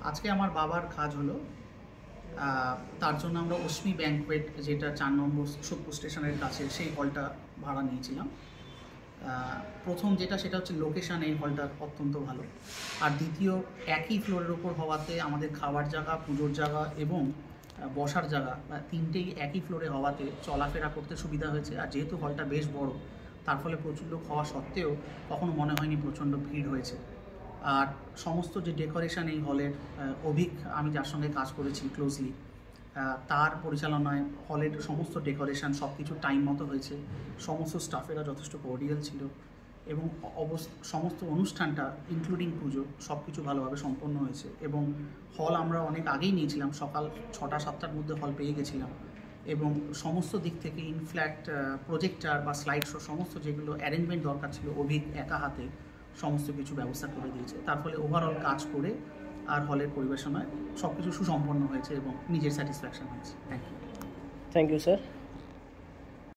আজকে আমার বাবার কাজ হলো, তার জন্য আমরা অশ্মি ব্যাংকুয়েট, যেটা 4 নম্বর সোদপুর স্টেশনের কাছে, সেই হলটা ভাড়া নিয়েছিলাম। প্রথম যেটা সেটা হচ্ছে লোকেশান, এই হলটার অত্যন্ত ভালো। আর দ্বিতীয়, একই ফ্লোরের ওপর হওয়াতে আমাদের খাওয়ার জায়গা, পুজোর জায়গা এবং বসার জায়গা তিনটেই একই ফ্লোরে হওয়াতে চলাফেরা করতে সুবিধা হয়েছে। আর যেহেতু হলটা বেশ বড়, তার ফলে প্রচুর লোক হওয়া সত্ত্বেও কখনো মনে হয়নি প্রচণ্ড ভিড় হয়েছে। আর সমস্ত যে ডেকোরেশন এই হলের, অভিক, আমি যার সঙ্গে কাজ করেছি ক্লোজলি, তার পরিচালনায় হলের সমস্ত ডেকোরেশন সব কিছু টাইম মতো হয়েছে। সমস্ত স্টাফেরা যথেষ্ট কোঅর্ডিয়াল ছিল এবং সমস্ত অনুষ্ঠানটা ইনক্লুডিং পুজো সব কিছু ভালোভাবে সম্পন্ন হয়েছে। এবং হল আমরা অনেক আগেই নিয়েছিলাম, সকাল 6টা-7টার মধ্যে হল পেয়ে গেছিলাম। এবং সমস্ত দিক থেকে ইনফ্ল্যাক্ট প্রজেক্টার বা স্লাইড শো, সমস্ত যেগুলো অ্যারেঞ্জমেন্ট দরকার ছিল, অভিক একা হাতে সমস্ত কিছু ব্যবস্থা করে দিয়েছে। তার ফলে ওভারঅল কাজ করে আর হলের পরিবেশনায় সব কিছু সুসম্পন্ন হয়েছে এবং নিজের স্যাটিসফ্যাকশন হয়েছে। Thank you. Thank you sir.